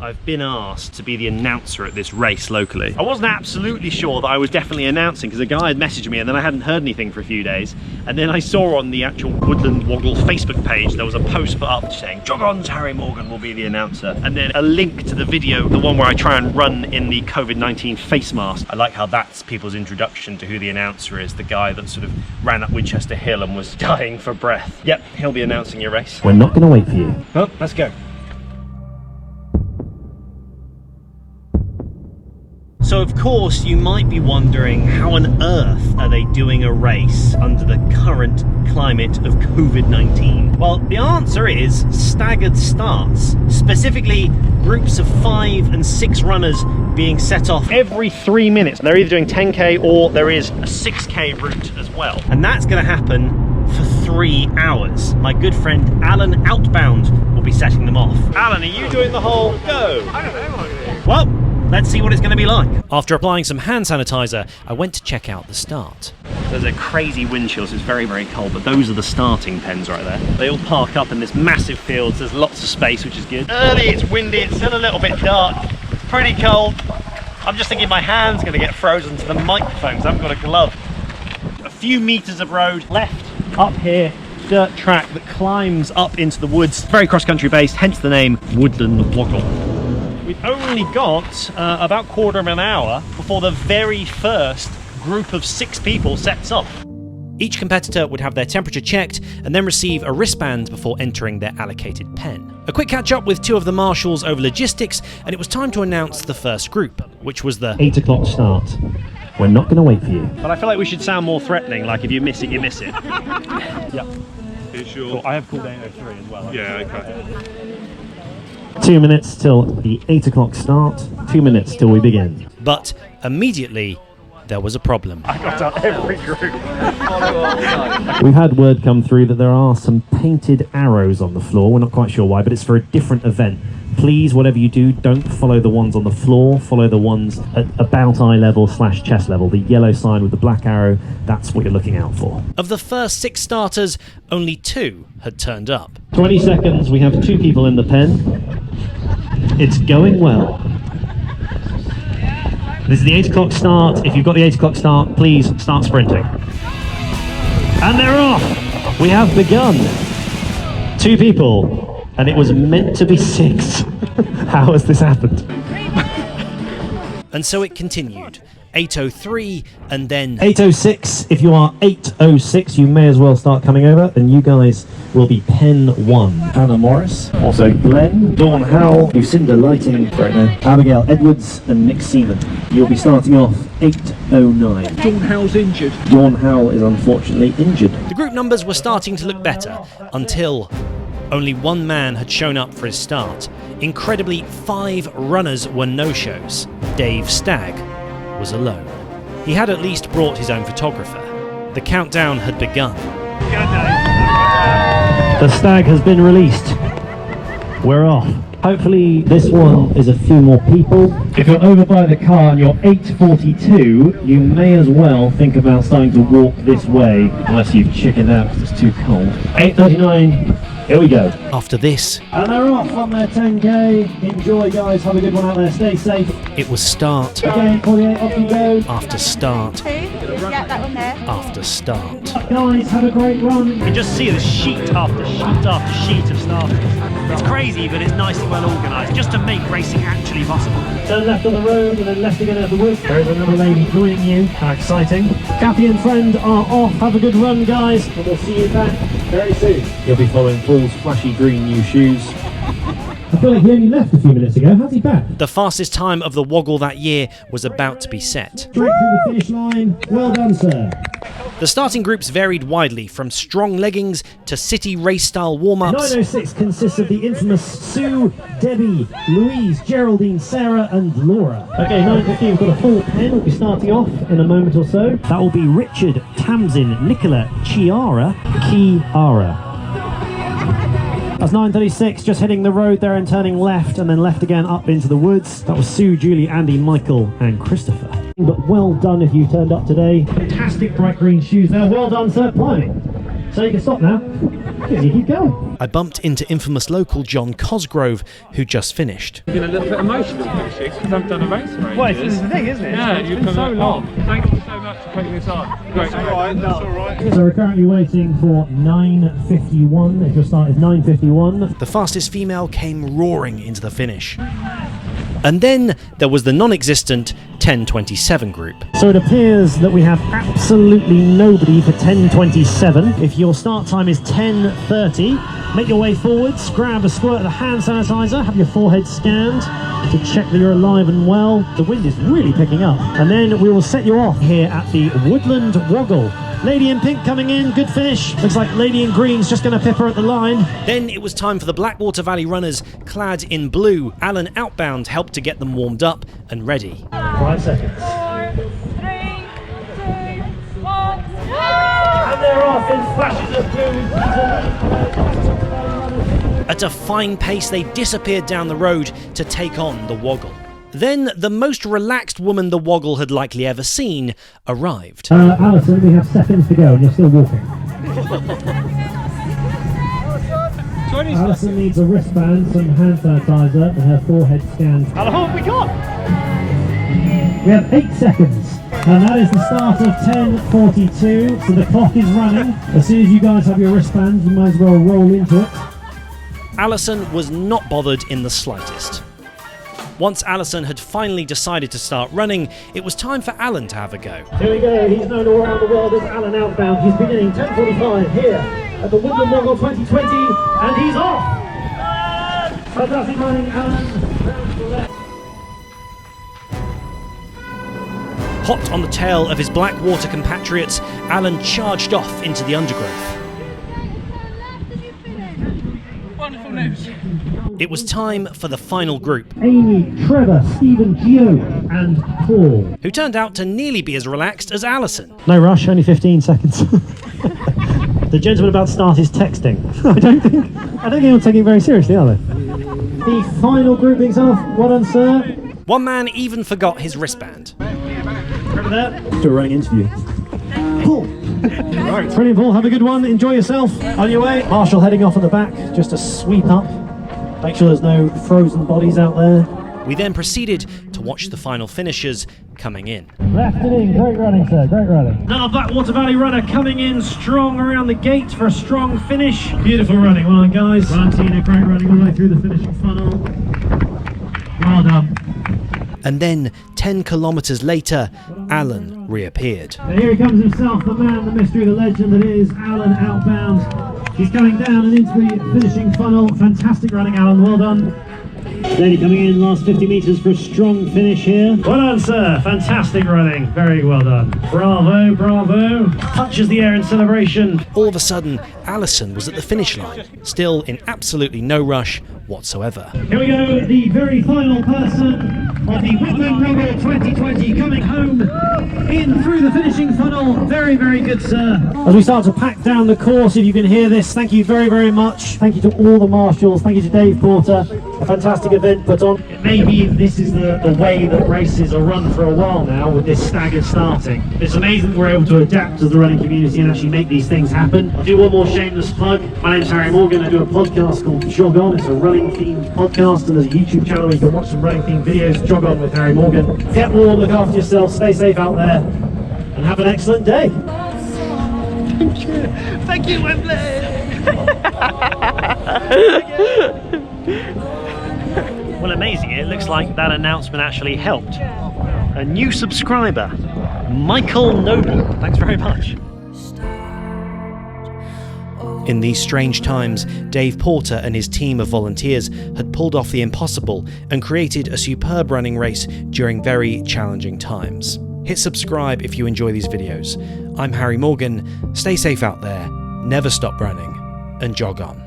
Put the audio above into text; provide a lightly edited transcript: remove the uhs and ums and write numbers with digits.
I've been asked to be the announcer at this race locally. I wasn't absolutely sure that I was definitely announcing because a guy had messaged me and then I hadn't heard anything for a few days. And then I saw on the actual Woodland Woggle Facebook page, there was a post put up saying, Jog On's Harry Morgan will be the announcer. And then a link to the video, the one where I try and run in the COVID-19 face mask. I like how that's people's introduction to who the announcer is, the guy that sort of ran up Winchester Hill and was dying for breath. Yep, he'll be announcing your race. We're not going to wait for you. Well, let's go. So of course you might be wondering, how on earth are they doing a race under the current climate of COVID-19? Well, the answer is staggered starts, specifically groups of 5 and 6 runners being set off every 3 minutes. They're either doing 10k or there is a 6k route as well. And that's going to happen for 3 hours. My good friend Alan Outbound will be setting them off. Alan, are you doing the whole go? I don't know what I'm going to do. Well, let's see what it's going to be like. After applying some hand sanitizer, I went to check out the start. There's a crazy wind chill, so it's very, very cold, but those are the starting pens right there. They all park up in this massive field, so there's lots of space, which is good. Early, it's windy, it's still a little bit dark, it's pretty cold. I'm just thinking my hand's going to get frozen to the microphones. I haven't got a glove. A few meters of road left, up here, dirt track that climbs up into the woods. Very cross-country based, hence the name Woodland Woggle. We've only got about quarter of an hour before the very first group of 6 people sets off. Each competitor would have their temperature checked and then receive a wristband before entering their allocated pen. A quick catch up with 2 of the marshals over logistics, and it was time to announce the first group, which was the 8 o'clock start. We're not going to wait for you. But I feel like we should sound more threatening, like if you miss it, you miss it. Yeah. Are you sure? Cool. I have called 8:03 as well. Yeah, okay. 2 minutes till the 8 o'clock start. 2 minutes till we begin. But immediately, there was a problem. I got out every group. We've had word come through that there are some painted arrows on the floor. We're not quite sure why, but it's for a different event. Please, whatever you do, don't follow the ones on the floor. Follow the ones at about eye level / chest level. The yellow sign with the black arrow, that's what you're looking out for. Of the first 6 starters, only 2 had turned up. 20 seconds, we have 2 people in the pen. It's going well. This is the 8 o'clock start. If you've got the 8 o'clock start, please start sprinting. And they're off! We have begun. 2 people. And it was meant to be 6. How has this happened? And so it continued. 8:03 and then 8:06. If you are 8:06, you may as well start coming over, and you guys will be pen 1. Anna Morris, also Glenn, Dawn Howell, Lucinda Lighting, right now, Abigail Edwards, and Nick Seaman. You'll be starting off 8:09. Dawn Howell's injured. Dawn Howell is unfortunately injured. the group numbers were starting to look better until only 1 man had shown up for his start. Incredibly, 5 runners were no-shows. Dave Stagg was alone. He had at least brought his own photographer. The countdown had begun. The stag has been released. We're off. Hopefully this one is a few more people. If you're over by the car and you're 8:42, you may as well think about starting to walk this way, unless you've chickened out because it's too cold. 8:39. Here we go. After this, And they're off on their 10k. Enjoy, guys. Have a good one out there. Stay safe. it was start Okay, 48, off you go. after start Yeah, that one there. after start. Guys, have a great run. You can just see the sheet after sheet after sheet of starters. It's crazy, but it's nicely well organised, just to make racing actually possible. Turn left on the road and then left again out the wood. There is another lady joining you. How exciting. Kathy and friend are off. Have a good run, guys. And we'll see you back very soon. You'll be following Paul's flashy green new shoes. I feel like he only left a few minutes ago. How's he back? The fastest time of the Woggle that year was about to be set. Straight through the finish line. Well done, sir. The starting groups varied widely, from strong leggings to city race-style warm-ups. 906 consists of the infamous Sue, Debbie, Louise, Geraldine, Sarah and Laura. Okay, 9:15, we've got a full pen. We'll be starting off in a moment or so. That will be Richard, Tamsin, Nicola, Chiara. That's 9:36, just hitting the road there and turning left, and then left again up into the woods. That was Sue, Julie, Andy, Michael and Christopher. But well done if you turned up today. Fantastic bright green shoes there. Well done, sir. Climbing. So you can stop now. Yeah, you keep going. I bumped into infamous local John Cosgrove, who just finished. It's been a little bit emotional, actually, because I've done a race for ages. Well, this is the thing, isn't it? Yeah, it's you've been come so long. Thank you so much for putting this on. Great. That's alright, that's alright. So we're currently waiting for 9:51. If your start is 9:51. The fastest female came roaring into the finish. And then there was the non-existent 10:27 group. So it appears that we have absolutely nobody for 10:27. If your start time is 10:30, make your way forwards, grab a squirt of the hand sanitizer, have your forehead scanned to check that you're alive and well. The wind is really picking up. And then we will set you off here at the Woodland Woggle. Lady in pink coming in, good finish. Looks like Lady in green's just going to pip her at the line. Then it was time for the Blackwater Valley runners clad in blue. Alan Outbound helped to get them warmed up and ready. 5 seconds. 4, 3, 2, 1. And they're off in flashes of blue. At a fine pace, they disappeared down the road to take on the Woggle. Then the most relaxed woman the Woggle had likely ever seen arrived. Alison, we have seconds to go and you're still walking. Alison needs a wristband, some hand sanitizer and her forehead scanned. How long have we got? We have 8 seconds. And that is the start of 10:42, so the clock is running. As soon as you guys have your wristbands, you might as well roll into it. Alison was not bothered in the slightest. Once Alison had finally decided to start running, it was time for Alan to have a go. Here we go, he's known all around the world as Alan Outbound. He's beginning 10:45 here at the Woodland Woggle 2020, and he's off! Fantastic running, Alan. Hot on the tail of his Blackwater compatriots, Alan charged off into the undergrowth. Wonderful news. It was time for the final group, Amy, Trevor, Stephen, Gio, and Paul. who turned out to nearly be as relaxed as Alison. No rush, only 15 seconds. The gentleman about to start is texting. I don't think they're taking it very seriously, are they? The final groupings off. Well done, sir. One man even forgot his wristband. Over there. Do a running interview. Paul. Right. Brilliant, Paul. Have a good one. Enjoy yourself. On your way. Marshall heading off on the back, just to sweep up. Make sure there's no frozen bodies out there. We then proceeded to watch the final finishers coming in. Left it in. Great running, sir. Great running. Another Blackwater Valley runner coming in strong around the gate for a strong finish. Beautiful running. Well done, guys. Well done, Tina. Great running all the way through the finishing funnel. Well done. And then, 10 kilometres later, Alan reappeared. And here he comes himself, the man, the mystery, the legend that is Alan Outbound. He's going down and into the finishing funnel. Fantastic running, Alan. Well done. Lady coming in last 50 metres for a strong finish here. Well done, sir. Fantastic running. Very well done. Bravo, bravo. Touches the air in celebration. All of a sudden, Alison was at the finish line, still in absolutely no rush whatsoever. Here we go, the very final person of the Woodland Woggle 2020 coming home in through the finishing funnel. Very, very good, sir. As we start to pack down the course, if you can hear this, thank you very, very much. Thank you to all the marshals. Thank you to Dave Porter. A fantastic event put on. Maybe this is the way that races are run for a while now, with this staggered starting. It's amazing that we're able to adapt as the running community and actually make these things happen. I'll do one more shameless plug. My name's Harry Morgan. I do a podcast called JOG ON. It's a running themed podcast, and there's a YouTube channel where you can watch some running themed videos. JOG ON with Harry Morgan. Get warm, look after yourself, stay safe out there, and have an excellent day. Thank you, Wembley! Well, amazing, it looks like that announcement actually helped. A new subscriber, Michael Noble. Thanks very much. In these strange times, Dave Porter and his team of volunteers had pulled off the impossible and created a superb running race during very challenging times. Hit subscribe if you enjoy these videos. I'm Harry Morgan. Stay safe out there, never stop running, and jog on.